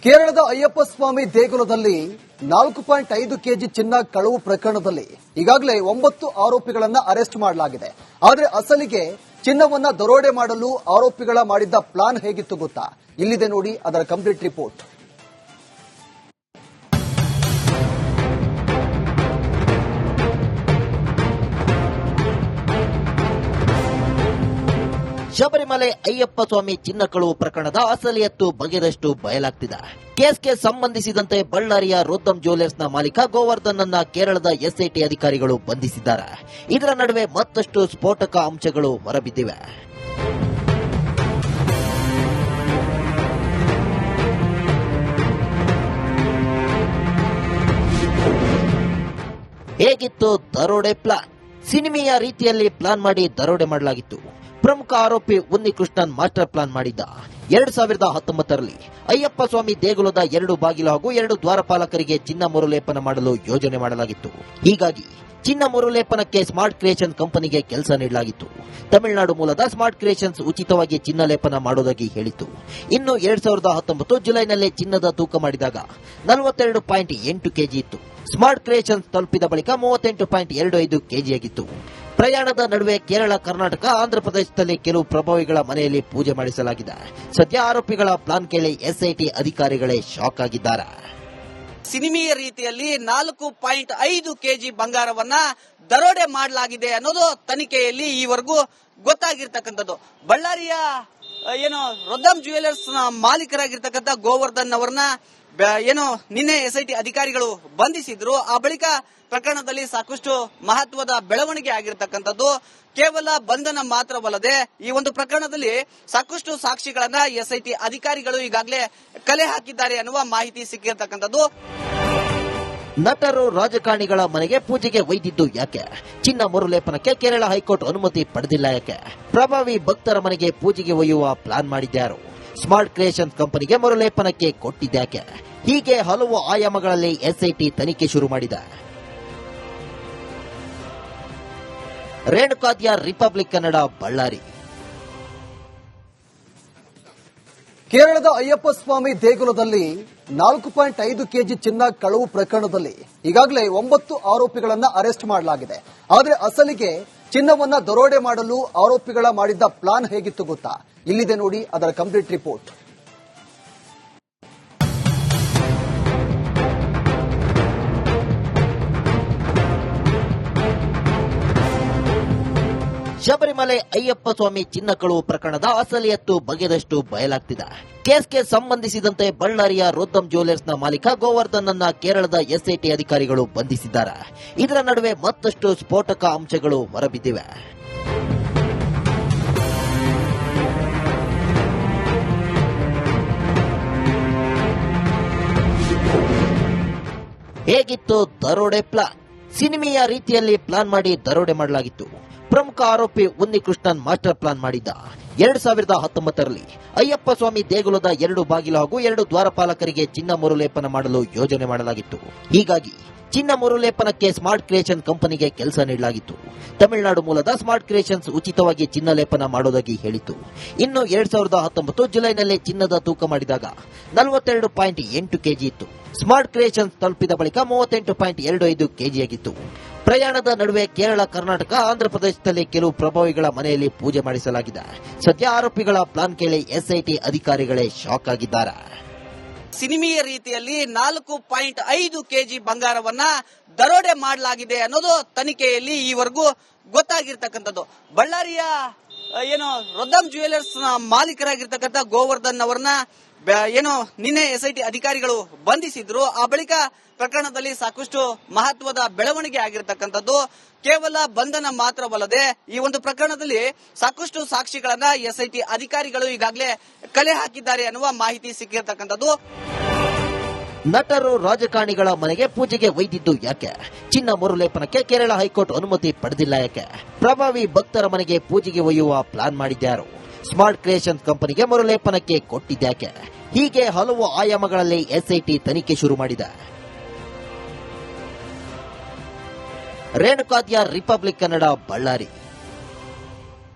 ಕೇರಳದ ಅಯ್ಯಪ್ಪ ಸ್ವಾಮಿ ದೇಗುಲದಲ್ಲಿ 4.5 ಕೆಜಿ ಚಿನ್ನ ಕಳವು ಪ್ರಕರಣದಲ್ಲಿ ಈಗಾಗಲೇ 9 ಆರೋಪಿಗಳನ್ನು ಅರೆಸ್ಟ್ ಮಾಡಲಾಗಿದೆ. ಆದರೆ ಅಸಲಿಗೆ ಚಿನ್ನವನ್ನ ದರೋಡೆ ಮಾಡಲು ಆರೋಪಿಗಳ ಮಾಡಿದ್ದ ಪ್ಲಾನ್ ಹೇಗಿತ್ತು ಗೊತ್ತಾ? ಇಲ್ಲಿದೆ ನೋಡಿ ಅದರ ಕಂಪ್ಲೀಟ್ ರಿಪೋರ್ಟ್. ಶಬರಿಮಲೆ ಅಯ್ಯಪ್ಪ ಸ್ವಾಮಿ ಚಿನ್ನ ಕಳವು ಪ್ರಕರಣದ ಅಸಲಿಯತ್ತು ಬಗೆದಷ್ಟು ಬಯಲಾಗ್ತಿದೆ. ಕೇಸ್ಗೆ ಸಂಬಂಧಿಸಿದಂತೆ ಬಳ್ಳಾರಿಯ ರೋದ್ದಮ್ ಜ್ಯುವೆಲರ್ಸ್ನ ಮಾಲೀಕ ಗೋವರ್ಧನ್ ಅನ್ನ ಕೇರಳದ ಎಸ್ಐಟಿ ಅಧಿಕಾರಿಗಳು ಬಂಧಿಸಿದ್ದಾರೆ. ಇದರ ನಡುವೆ ಮತ್ತಷ್ಟು ಸ್ಫೋಟಕ ಅಂಶಗಳು ಹೊರಬಿದ್ದಿವೆ. ಹೇಗಿತ್ತು ದರೋಡೆ ಪ್ಲಾನ್? ಸಿನಿಮೆಯ ರೀತಿಯಲ್ಲಿ ಪ್ಲಾನ್ ಮಾಡಿ ದರೋಡೆ ಮಾಡಲಾಗಿತ್ತು. ಪ್ರಮುಖ ಆರೋಪಿ ಉನ್ನಿಕೃಷ್ಣನ್ ಮಾಸ್ಟರ್ ಪ್ಲಾನ್ ಮಾಡಿದ್ದ. 2019ರಲ್ಲಿ ಅಯ್ಯಪ್ಪ ಸ್ವಾಮಿ ದೇಗುಲದ 2 ಬಾಗಿಲು ಹಾಗೂ 2 ದ್ವಾರಪಾಲಕರಿಗೆ ಚಿನ್ನ ಮರುಲೇಪನ ಮಾಡಲು ಯೋಜನೆ ಮಾಡಲಾಗಿತ್ತು. ಹೀಗಾಗಿ ಚಿನ್ನ ಮರುಲೇಪನಕ್ಕೆ ಸ್ಮಾರ್ಟ್ ಕ್ರಿಯೇಷನ್ಸ್ ಕಂಪನಿಗೆ ಕೆಲಸ ನೀಡಲಾಗಿತ್ತು. ತಮಿಳುನಾಡು ಮೂಲದ ಸ್ಮಾರ್ಟ್ ಕ್ರಿಯೇಷನ್ಸ್ ಉಚಿತವಾಗಿ ಚಿನ್ನ ಲೇಪನ ಮಾಡೋದಾಗಿ ಹೇಳಿತ್ತು. ಇನ್ನು 2019 ಜುಲೈನಲ್ಲಿ ಚಿನ್ನದ ತೂಕ ಮಾಡಿದಾಗ 42.8 ಕೆಜಿ ಇತ್ತು. ಸ್ಮಾರ್ಟ್ ಕ್ರಿಯೇಷನ್ಸ್ ತಲುಪಿದ ಬಳಿಕ 38.25 ಕೆಜಿಯಾಗಿತ್ತು. ಪ್ರಯಾಣದ ನಡುವೆ ಕೇರಳ, ಕರ್ನಾಟಕ, ಆಂಧ್ರಪ್ರದೇಶದಲ್ಲಿ ಕೆಲವು ಪ್ರಭಾವಿಗಳ ಮನೆಯಲ್ಲಿ ಪೂಜೆ ಮಾಡಿಸಲಾಗಿದೆ. ಸದ್ಯ ಆರೋಪಿಗಳ ಪ್ಲಾನ್ ಕೇಳಿ ಎಸ್ಐಟಿ ಅಧಿಕಾರಿಗಳೇ ಶಾಕ್ ಆಗಿದ್ದಾರೆ. ಸಿನಿಮೆಯ ರೀತಿಯಲ್ಲಿ 4.5 ಕೆಜಿ ಬಂಗಾರವನ್ನ ದರೋಡೆ ಮಾಡಲಾಗಿದೆ ಅನ್ನೋದು ತನಿಖೆಯಲ್ಲಿ ಈವರೆಗೂ ಗೊತ್ತಾಗಿರ್ತಕ್ಕಂಥದ್ದು. ಬಳ್ಳಾರಿಯ ರೋದ್ದಮ್ ಜ್ಯುವೆಲರ್ಸ್ ಮಾಲೀಕರಾಗಿರ್ತಕ್ಕಂಥ ಗೋವರ್ಧನ್ ಅವರನ್ನ ನಿನ್ನೆ ಎಸ್ಐಟಿ ಅಧಿಕಾರಿಗಳು ಬಂಧಿಸಿದ್ರು. ಆ ಬಳಿಕ ಪ್ರಕರಣದಲ್ಲಿ ಸಾಕಷ್ಟು ಮಹತ್ವದ ಬೆಳವಣಿಗೆ ಆಗಿರತಕ್ಕಂಥದ್ದು. ಕೇವಲ ಬಂಧನ ಮಾತ್ರವಲ್ಲದೆ ಈ ಒಂದು ಪ್ರಕರಣದಲ್ಲಿ ಸಾಕಷ್ಟು ಸಾಕ್ಷಿಗಳನ್ನ ಎಸ್ಐಟಿ ಅಧಿಕಾರಿಗಳು ಈಗಾಗಲೇ ಕಲೆ ಹಾಕಿದ್ದಾರೆ ಅನ್ನುವ ಮಾಹಿತಿ ಸಿಕ್ಕಿರತಕ್ಕಂಥದ್ದು. ನಟರು, ರಾಜಕಾರಣಿಗಳ ಮನೆಗೆ ಪೂಜೆಗೆ ಒಯ್ದಿದ್ದು ಯಾಕೆ? ಚಿನ್ನ ಮರುಲೇಪನಕ್ಕೆ ಕೇರಳ ಹೈಕೋರ್ಟ್ ಅನುಮತಿ ಪಡೆದಿಲ್ಲ ಯಾಕೆ? ಪ್ರಭಾವಿ ಭಕ್ತರ ಮನೆಗೆ ಪೂಜೆಗೆ ಒಯ್ಯುವ ಪ್ಲಾನ್ ಮಾಡಿದ್ಯಾರು? ಸ್ಮಾರ್ಟ್ ಕ್ರಿಯೇಷನ್ಸ್ ಕಂಪನಿಗೆ ಮರುಲೇಪನಕ್ಕೆ ಕೊಟ್ಟಿದ್ಯಾಕೆ? ಹೀಗೆ ಹಲವು ಆಯಾಮಗಳಲ್ಲಿ ಎಸ್ಐಟಿ ತನಿಖೆ ಶುರು ಮಾಡಿದೆ. ರೇಣುಕಾದ್ಯ, ರಿಪಬ್ಲಿಕ್ ಕನ್ನಡ, ಬಳ್ಳಾರಿ. ಕೇರಳದ ಅಯ್ಯಪ್ಪ ಸ್ವಾಮಿ ದೇಗುಲದಲ್ಲಿ 4.5 ಕೆಜಿ ಚಿನ್ನ ಕಳವು ಪ್ರಕರಣದಲ್ಲಿ ಈಗಾಗಲೇ 9 ಆರೋಪಿಗಳನ್ನು ಅರೆಸ್ಟ್ ಮಾಡಲಾಗಿದೆ. ಆದರೆ ಅಸಲಿಗೆ ಚಿನ್ನವನ್ನ ದರೋಡೆ ಮಾಡಲು ಆರೋಪಿಗಳ ಮಾಡಿದ್ದ ಪ್ಲಾನ್ ಹೇಗಿತ್ತು ಗೊತ್ತಾ? ಇಲ್ಲಿದೆ ನೋಡಿ ಅದರ ಕಂಪ್ಲೀಟ್ ರಿಪೋರ್ಟ್. ಶಬರಿಮಲೆ ಅಯ್ಯಪ್ಪ ಸ್ವಾಮಿ ಚಿನ್ನ ಕಳವು ಪ್ರಕರಣದ ಅಸಲಿಯತ್ತು ಬಗೆದಷ್ಟು ಬಯಲಾಗ್ತಿದೆ. ಕೇಸ್ಗೆ ಸಂಬಂಧಿಸಿದಂತೆ ಬಳ್ಳಾರಿಯ ರೋದ್ದಮ್ ಜ್ಯುವೆಲರ್ಸ್ನ ಮಾಲೀಕ ಗೋವರ್ಧನ್ ಅನ್ನ ಕೇರಳದ ಎಸ್ಐಟಿ ಅಧಿಕಾರಿಗಳು ಬಂಧಿಸಿದ್ದಾರೆ. ಇದರ ನಡುವೆ ಮತ್ತಷ್ಟು ಸ್ಫೋಟಕ ಅಂಶಗಳು ಹೊರಬಿದ್ದಿವೆ. ಹೇಗಿತ್ತು ದರೋಡೆ ಪ್ಲಾನ್? ಸಿನಿಮೆಯ ರೀತಿಯಲ್ಲಿ ಪ್ಲಾನ್ ಮಾಡಿ ದರೋಡೆ ಮಾಡಲಾಗಿತ್ತು. ಪ್ರಮುಖ ಆರೋಪಿ ಉನ್ನಿಕೃಷ್ಣನ್ ಮಾಸ್ಟರ್ ಪ್ಲಾನ್ ಮಾಡಿದ್ದ. 2019ರಲ್ಲಿ ಅಯ್ಯಪ್ಪ ಸ್ವಾಮಿ ದೇಗುಲದ 2 ಬಾಗಿಲು ಹಾಗೂ 2 ದ್ವಾರಪಾಲಕರಿಗೆ ಚಿನ್ನ ಮರುಲೇಪನ ಮಾಡಲು ಯೋಜನೆ ಮಾಡಲಾಗಿತ್ತು. ಹೀಗಾಗಿ ಚಿನ್ನ ಮರುಲೇಪನಕ್ಕೆ ಸ್ಮಾರ್ಟ್ ಕ್ರಿಯೇಷನ್ಸ್ ಕಂಪನಿಗೆ ಕೆಲಸ ನೀಡಲಾಗಿತ್ತು. ತಮಿಳುನಾಡು ಮೂಲದ ಸ್ಮಾರ್ಟ್ ಕ್ರಿಯೇಷನ್ಸ್ ಉಚಿತವಾಗಿ ಚಿನ್ನ ಲೇಪನ ಮಾಡೋದಾಗಿ ಹೇಳಿತ್ತು. ಇನ್ನು 2019 ಜುಲೈನಲ್ಲಿ ಚಿನ್ನದ ತೂಕ ಮಾಡಿದಾಗ 42.8 ಕೆಜಿ ಇತ್ತು. ಸ್ಮಾರ್ಟ್ ಕ್ರಿಯೇಷನ್ಸ್ ತಲುಪಿದ ಬಳಿಕ 38.25 ಕೆಜಿಯಾಗಿತ್ತು. ಪ್ರಯಾಣದ ನಡುವೆ ಕೇರಳ, ಕರ್ನಾಟಕ, ಆಂಧ್ರಪ್ರದೇಶದಲ್ಲಿ ಕೆಲವು ಪ್ರಭಾವಿಗಳ ಮನೆಯಲ್ಲಿ ಪೂಜೆ ಮಾಡಿಸಲಾಗಿದೆ. ಸದ್ಯ ಆರೋಪಿಗಳ ಪ್ಲಾನ್ ಕೇಳಿ ಎಸ್ಐಟಿ ಅಧಿಕಾರಿಗಳೇ ಶಾಕ್ ಆಗಿದ್ದಾರೆ. ಸಿನಿಮೆಯ ರೀತಿಯಲ್ಲಿ 4.5 ಕೆಜಿ ಬಂಗಾರವನ್ನ ದರೋಡೆ ಮಾಡಲಾಗಿದೆ ಅನ್ನೋದು ತನಿಖೆಯಲ್ಲಿ ಈವರೆಗೂ ಗೊತ್ತಾಗಿರ್ತಕ್ಕಂಥದ್ದು. ಬಳ್ಳಾರಿಯ ರೋದ್ದಮ್ ಜ್ಯುವೆಲರ್ಸ್ ಮಾಲೀಕರಾಗಿರ್ತಕ್ಕಂಥ ಗೋವರ್ಧನ್ ಅವರನ್ನ ನಿನ್ನೆ ಎಸ್ಐಟಿ ಅಧಿಕಾರಿಗಳು ಬಂಧಿಸಿದ್ರು. ಆ ಬಳಿಕ ಪ್ರಕರಣದಲ್ಲಿ ಸಾಕಷ್ಟು ಮಹತ್ವದ ಬೆಳವಣಿಗೆ ಆಗಿರತಕ್ಕಂಥದ್ದು. ಕೇವಲ ಬಂಧನ ಮಾತ್ರವಲ್ಲದೆ ಈ ಒಂದು ಪ್ರಕರಣದಲ್ಲಿ ಸಾಕಷ್ಟು ಸಾಕ್ಷಿಗಳನ್ನ ಎಸ್ಐಟಿ ಅಧಿಕಾರಿಗಳು ಈಗಾಗಲೇ ಕಲೆ ಹಾಕಿದ್ದಾರೆ ಅನ್ನುವ ಮಾಹಿತಿ ಸಿಕ್ಕಿರತಕ್ಕಂಥದ್ದು. ನಟರು, ರಾಜಕಾರಣಿಗಳ ಮನೆಗೆ ಪೂಜೆಗೆ ಒಯ್ದಿದ್ದು ಯಾಕೆ? ಚಿನ್ನ ಮರುಲೇಪನಕ್ಕೆ ಕೇರಳ ಹೈಕೋರ್ಟ್ ಅನುಮತಿ ಪಡೆದಿಲ್ಲ ಯಾಕೆ? ಪ್ರಭಾವಿ ಭಕ್ತರ ಮನೆಗೆ ಪೂಜೆಗೆ ಒಯ್ಯುವ ಪ್ಲಾನ್ ಮಾಡಿದ್ಯಾರು? ಸ್ಮಾರ್ಟ್ ಕ್ರಿಯೇಷನ್ಸ್ ಕಂಪನಿಗೆ ಮರುಲೇಪನಕ್ಕೆ ಕೊಟ್ಟಿದ್ಯಾಕೆ? ಹೀಗೆ ಹಲವು ಆಯಾಮಗಳಲ್ಲಿ ಎಸ್ಐಟಿ ತನಿಖೆ ಶುರು ಮಾಡಿದೆ. ರೇಣುಕಾದ್ಯ, ರಿಪಬ್ಲಿಕ್ ಕನ್ನಡ, ಬಳ್ಳಾರಿ.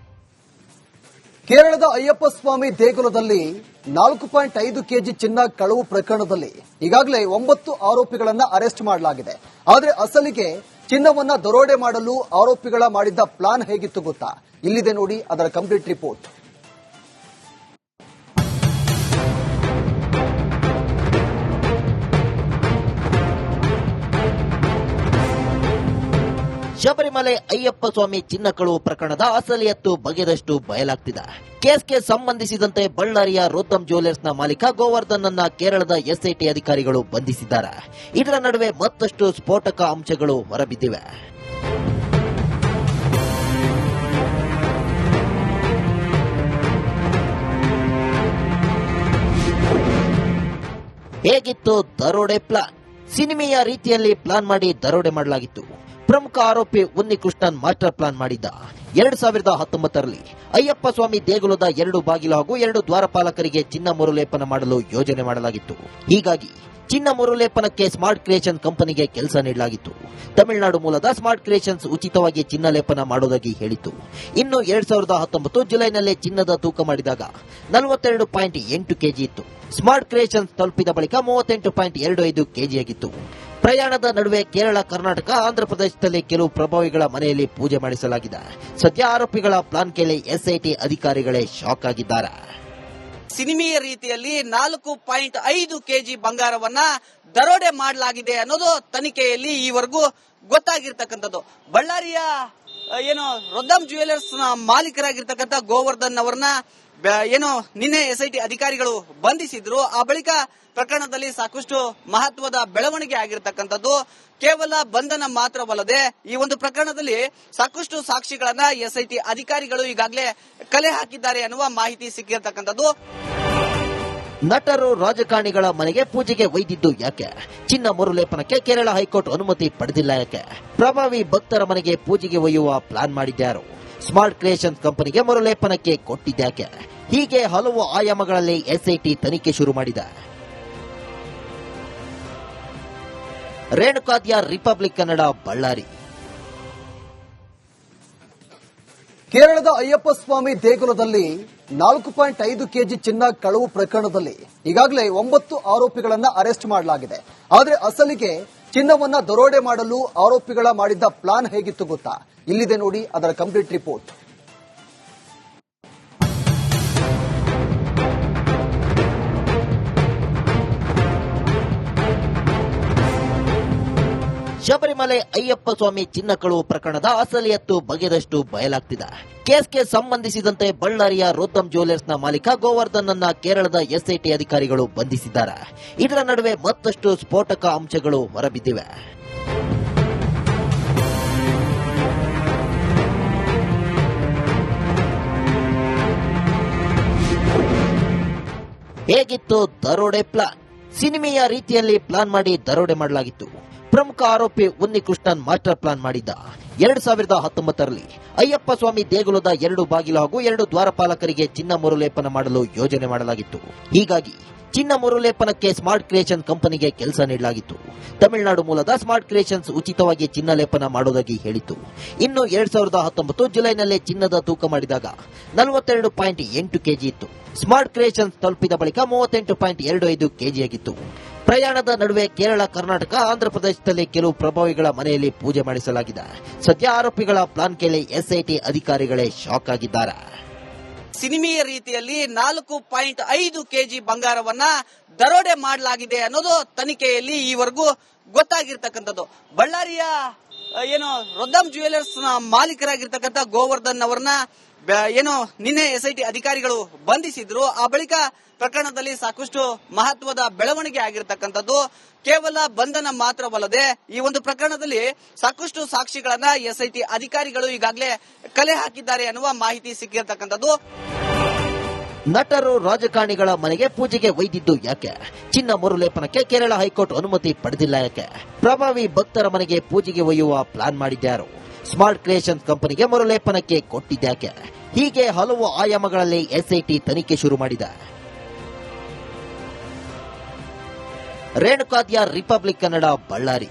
ಕೇರಳದ ಅಯ್ಯಪ್ಪ ಸ್ವಾಮಿ ದೇಗುಲದಲ್ಲಿ 4.5 ಕೆಜಿ ಚಿನ್ನ ಕಳವು ಪ್ರಕರಣದಲ್ಲಿ ಈಗಾಗಲೇ 9 ಆರೋಪಿಗಳನ್ನ ಅರೆಸ್ಟ್ ಮಾಡಲಾಗಿದೆ. ಆದರೆ ಅಸಲಿಗೆ ಚಿನ್ನವನ್ನ ದರೋಡೆ ಮಾಡಲು ಆರೋಪಿಗಳ ಮಾಡಿದ್ದ ಪ್ಲಾನ್ ಹೇಗಿತ್ತು ಗೊತ್ತಾ? ಇಲ್ಲಿದೆ ನೋಡಿ ಅದರ ಕಂಪ್ಲೀಟ್ ರಿಪೋರ್ಟ್. ಶಬರಿಮಲೆ ಅಯ್ಯಪ್ಪ ಸ್ವಾಮಿ ಚಿನ್ನ ಕಳುವು ಪ್ರಕರಣದ ಅಸಲಿಯತ್ತು ಬಗೆದಷ್ಟು ಬಯಲಾಗ್ತಿದೆ. ಕೇಸ್ಗೆ ಸಂಬಂಧಿಸಿದಂತೆ ಬಳ್ಳಾರಿಯ ರೋತಮ್ ಜ್ಯುವೆಲರ್ಸ್ನ ಮಾಲೀಕ ಗೋವರ್ಧನ್ ಅನ್ನ ಕೇರಳದ ಎಸ್ಐಟಿ ಅಧಿಕಾರಿಗಳು ಬಂಧಿಸಿದ್ದಾರೆ. ಇದರ ನಡುವೆ ಮತ್ತಷ್ಟು ಸ್ಫೋಟಕ ಅಂಶಗಳು ಹೊರಬಿದ್ದಿವೆ. ಹೇಗಿತ್ತು ದರೋಡೆ ಪ್ಲಾನ್? ಸಿನಿಮೆಯ ರೀತಿಯಲ್ಲಿ ಪ್ಲಾನ್ ಮಾಡಿ ದರೋಡೆ ಮಾಡಲಾಗಿತ್ತು. ಪ್ರಮುಖ ಆರೋಪಿ ಉನ್ನಿಕೃಷ್ಣನ್ ಮಾಸ್ಟರ್ ಪ್ಲಾನ್ ಮಾಡಿದ್ದ. 2019ರಲ್ಲಿ ಅಯ್ಯಪ್ಪ ಸ್ವಾಮಿ ದೇಗುಲದ 2 ಬಾಗಿಲು ಹಾಗೂ 2 ದ್ವಾರಪಾಲಕರಿಗೆ ಚಿನ್ನ ಮರುಲೇಪನ ಮಾಡಲು ಯೋಜನೆ ಮಾಡಲಾಗಿತ್ತು. ಹೀಗಾಗಿ ಚಿನ್ನ ಮರುಲೇಪನಕ್ಕೆ ಸ್ಮಾರ್ಟ್ ಕ್ರಿಯೇಷನ್ ಕಂಪನಿಗೆ ಕೆಲಸ ನೀಡಲಾಗಿತ್ತು. ತಮಿಳುನಾಡು ಮೂಲದ ಸ್ಮಾರ್ಟ್ ಕ್ರಿಯೇಷನ್ಸ್ ಉಚಿತವಾಗಿ ಚಿನ್ನ ಲೇಪನ ಮಾಡುವುದಾಗಿ ಹೇಳಿತ್ತು. ಇನ್ನು 2019 ಜುಲೈನಲ್ಲಿ ಚಿನ್ನದ ತೂಕ ಮಾಡಿದಾಗ 42.8 ಕೆಜಿ ಇತ್ತು. ಸ್ಮಾರ್ಟ್ ಕ್ರಿಯೇಷನ್ಸ್ ತಲುಪಿದ ಬಳಿಕ 38.25 ಕೆಜಿಯಾಗಿತ್ತು. ಪ್ರಯಾಣದ ನಡುವೆ ಕೇರಳ, ಕರ್ನಾಟಕ, ಆಂಧ್ರಪ್ರದೇಶದಲ್ಲಿ ಕೆಲವು ಪ್ರಭಾವಿಗಳ ಮನೆಯಲ್ಲಿ ಪೂಜೆ ಮಾಡಿಸಲಾಗಿದೆ. ಸದ್ಯ ಆರೋಪಿಗಳ ಪ್ಲಾನ್ ಕೇಳಿ ಎಸ್ಐಟಿ ಅಧಿಕಾರಿಗಳೇ ಶಾಕ್ ಆಗಿದ್ದಾರೆ. ಸಿನಿಮೆಯ ರೀತಿಯಲ್ಲಿ 4.5 ಕೆಜಿ ಬಂಗಾರವನ್ನ ದರೋಡೆ ಮಾಡಲಾಗಿದೆ ಅನ್ನೋದು ತನಿಖೆಯಲ್ಲಿ ಈವರೆಗೂ ಗೊತ್ತಾಗಿರ್ತಕ್ಕಂಥದ್ದು. ಬಳ್ಳಾರಿಯ ರೋತಮ್ ಜ್ಯುವೆಲರ್ಸ್ ಮಾಲೀಕರಾಗಿರ್ತಕ್ಕಂಥ ಗೋವರ್ಧನ್ ಅವರನ್ನ ನಿನ್ನೆ ಎಸ್ಐಟಿ ಅಧಿಕಾರಿಗಳು ಬಂಧಿಸಿದ್ರು. ಆ ಬಳಿಕ ಪ್ರಕರಣದಲ್ಲಿ ಸಾಕಷ್ಟು ಮಹತ್ವದ ಬೆಳವಣಿಗೆ ಆಗಿರತಕ್ಕಂಥದ್ದು. ಕೇವಲ ಬಂಧನ ಮಾತ್ರವಲ್ಲದೆ ಈ ಒಂದು ಪ್ರಕರಣದಲ್ಲಿ ಸಾಕಷ್ಟು ಸಾಕ್ಷಿಗಳನ್ನ ಎಸ್ಐಟಿ ಅಧಿಕಾರಿಗಳು ಈಗಾಗಲೇ ಕಲೆ ಹಾಕಿದ್ದಾರೆ ಅನ್ನುವ ಮಾಹಿತಿ ಸಿಕ್ಕಿರತಕ್ಕಂಥದ್ದು. ನಟರು, ರಾಜಕಾರಣಿಗಳ ಮನೆಗೆ ಪೂಜೆಗೆ ಒಯ್ದಿದ್ದು ಯಾಕೆ? ಚಿನ್ನ ಮರುಲೇಪನಕ್ಕೆ ಕೇರಳ ಹೈಕೋರ್ಟ್ ಅನುಮತಿ ಪಡೆದಿಲ್ಲ ಯಾಕೆ? ಪ್ರಭಾವಿ ಭಕ್ತರ ಮನೆಗೆ ಪೂಜೆಗೆ ಒಯ್ಯುವ ಪ್ಲಾನ್ ಮಾಡಿದ್ಯಾರು? ಸ್ಮಾರ್ಟ್ ಕ್ರಿಯೇಷನ್ಸ್ ಕಂಪನಿಗೆ ಮರುಲೇಪನಕ್ಕೆ ಕೊಟ್ಟಿದ್ಯಾಕೆ? ಹೀಗೆ ಹಲವು ಆಯಾಮಗಳಲ್ಲಿ ಎಸ್ಐಟಿ ತನಿಖೆ ಶುರು ಮಾಡಿದೆ. ರೇಣುಕಾದ್ಯ, ರಿಪಬ್ಲಿಕ್ ಕನ್ನಡ, ಬಳ್ಳಾರಿ. ಕೇರಳದ ಅಯ್ಯಪ್ಪ ಸ್ವಾಮಿ ದೇಗುಲದಲ್ಲಿ 4.5 ಕೆಜಿ ಚಿನ್ನ ಕಳವು ಪ್ರಕರಣದಲ್ಲಿ ಈಗಾಗಲೇ 9 ಆರೋಪಿಗಳನ್ನ ಅರೆಸ್ಟ್ ಮಾಡಲಾಗಿದೆ. ಆದರೆ ಅಸಲಿಗೆ ಚಿನ್ನವನ್ನ ದರೋಡೆ ಮಾಡಲು ಆರೋಪಿಗಳ ಮಾಡಿದ್ದ ಪ್ಲಾನ್ ಹೇಗಿತ್ತು ಗೊತ್ತಾ? ಇಲ್ಲಿದೆ ನೋಡಿ ಅದರ ಕಂಪ್ಲೀಟ್ ರಿಪೋರ್ಟ್. ಶಬರಿಮಲೆ ಅಯ್ಯಪ್ಪ ಸ್ವಾಮಿ ಚಿನ್ನ ಕಳುವು ಪ್ರಕರಣದ ಅಸಲಿಯತ್ತು ಬಗೆದಷ್ಟು ಬಯಲಾಗ್ತಿದೆ. ಕೇಸ್ಗೆ ಸಂಬಂಧಿಸಿದಂತೆ ಬಳ್ಳಾರಿಯ ರೋತಮ್ ಜ್ಯುವೆಲರ್ಸ್ನ ಮಾಲೀಕ ಗೋವರ್ಧನ್ ಅನ್ನ ಕೇರಳದ ಎಸ್ಐಟಿ ಅಧಿಕಾರಿಗಳು ಬಂಧಿಸಿದ್ದಾರೆ. ಇದರ ನಡುವೆ ಮತ್ತಷ್ಟು ಸ್ಫೋಟಕ ಅಂಶಗಳು ಹೊರಬಿದ್ದಿವೆ. ಹೇಗಿತ್ತು ದರೋಡೆ ಪ್ಲಾನ್? ಸಿನಿಮೆಯ ರೀತಿಯಲ್ಲಿ ಪ್ಲಾನ್ ಮಾಡಿ ದರೋಡೆ ಮಾಡಲಾಗಿತ್ತು. ಪ್ರಮುಖ ಆರೋಪಿ ಉನ್ನಿಕೃಷ್ಣನ್ ಮಾಸ್ಟರ್ ಪ್ಲಾನ್ ಮಾಡಿದ್ದ. 2019ರಲ್ಲಿ ಅಯ್ಯಪ್ಪ ಸ್ವಾಮಿ ದೇಗುಲದ 2 ಬಾಗಿಲು ಹಾಗೂ 2 ದ್ವಾರಪಾಲಕರಿಗೆ ಚಿನ್ನ ಮರುಲೇಪನ ಮಾಡಲು ಯೋಜನೆ ಮಾಡಲಾಗಿತ್ತು. ಹೀಗಾಗಿ ಚಿನ್ನ ಮರುಲೇಪನಕ್ಕೆ ಸ್ಮಾರ್ಟ್ ಕ್ರಿಯೇಷನ್ ಕಂಪನಿಗೆ ಕೆಲಸ ನೀಡಲಾಗಿತ್ತು. ತಮಿಳುನಾಡು ಮೂಲದ ಸ್ಮಾರ್ಟ್ ಕ್ರಿಯೇಷನ್ಸ್ ಉಚಿತವಾಗಿ ಚಿನ್ನ ಲೇಪನ ಮಾಡುವುದಾಗಿ ಹೇಳಿತ್ತು. ಇನ್ನು 2019 ಜುಲೈನಲ್ಲಿ ಚಿನ್ನದ ತೂಕ ಮಾಡಿದಾಗ 42.8 ಕೆಜಿ ಇತ್ತು. ಸ್ಮಾರ್ಟ್ ಕ್ರಿಯೇಷನ್ಸ್ ತಲುಪಿದ ಬಳಿಕ 38.25 ಕೆಜಿಯಾಗಿತ್ತು. ಪ್ರಯಾಣದ ನಡುವೆ ಕೇರಳ, ಕರ್ನಾಟಕ, ಆಂಧ್ರಪ್ರದೇಶದಲ್ಲಿ ಕೆಲವು ಪ್ರಭಾವಿಗಳ ಮನೆಯಲ್ಲಿ ಪೂಜೆ ಮಾಡಿಸಲಾಗಿದೆ. ಸದ್ಯ ಆರೋಪಿಗಳ ಪ್ಲಾನ್ ಕೇಳಿ ಎಸ್ಐಟಿ ಅಧಿಕಾರಿಗಳೇ ಶಾಕ್ ಆಗಿದ್ದಾರೆ. ಸಿನಿಮೆಯ ರೀತಿಯಲ್ಲಿ 4.5 ಕೆಜಿ ಬಂಗಾರವನ್ನ ದರೋಡೆ ಮಾಡಲಾಗಿದೆ ಅನ್ನೋದು ತನಿಖೆಯಲ್ಲಿ ಈವರೆಗೂ ಗೊತ್ತಾಗಿರ್ತಕ್ಕಂಥದ್ದು. ಬಳ್ಳಾರಿಯ ರೋತಮ್ ಜ್ಯುವೆಲರ್ಸ್ ಮಾಲೀಕರಾಗಿರ್ತಕ್ಕಂಥ ಗೋವರ್ಧನ್ ಅವರನ್ನ ನಿನ್ನೆ ಎಸ್ಐಟಿ ಅಧಿಕಾರಿಗಳು ಬಂಧಿಸಿದ್ರು. ಆ ಬಳಿಕ ಪ್ರಕರಣದಲ್ಲಿ ಸಾಕಷ್ಟು ಮಹತ್ವದ ಬೆಳವಣಿಗೆ ಆಗಿರತಕ್ಕಂಥದ್ದು. ಕೇವಲ ಬಂಧನ ಮಾತ್ರವಲ್ಲದೆ ಈ ಒಂದು ಪ್ರಕರಣದಲ್ಲಿ ಸಾಕಷ್ಟು ಸಾಕ್ಷಿಗಳನ್ನ ಎಸ್ಐಟಿ ಅಧಿಕಾರಿಗಳು ಈಗಾಗಲೇ ಕಲೆ ಹಾಕಿದ್ದಾರೆ ಅನ್ನುವ ಮಾಹಿತಿ ಸಿಕ್ಕಿರತಕ್ಕಂಥದ್ದು. ನಟರು, ರಾಜಕಾರಣಿಗಳ ಮನೆಗೆ ಪೂಜೆಗೆ ಒಯ್ದಿದ್ದು ಯಾಕೆ? ಚಿನ್ನ ಮರುಲೇಪನಕ್ಕೆ ಕೇರಳ ಹೈಕೋರ್ಟ್ ಅನುಮತಿ ಪಡೆದಿಲ್ಲ ಯಾಕೆ? ಪ್ರಭಾವಿ ಭಕ್ತರ ಮನೆಗೆ ಪೂಜೆಗೆ ಒಯ್ಯುವ ಪ್ಲಾನ್ ಮಾಡಿದ್ಯಾರು? ಸ್ಮಾರ್ಟ್ ಕ್ರಿಯೇಷನ್ಸ್ ಕಂಪನಿಗೆ ಮರುಲೇಪನಕ್ಕೆ ಕೊಟ್ಟಿದ್ಯಾಕೆ? ಹೀಗೆ ಹಲವು ಆಯಾಮಗಳಲ್ಲಿ ಎಸ್ಐಟಿ ತನಿಖೆ ಶುರು ಮಾಡಿದೆ. ರೇಣುಕಾದ್ಯ, ರಿಪಬ್ಲಿಕ್ ಕನ್ನಡ, ಬಳ್ಳಾರಿ.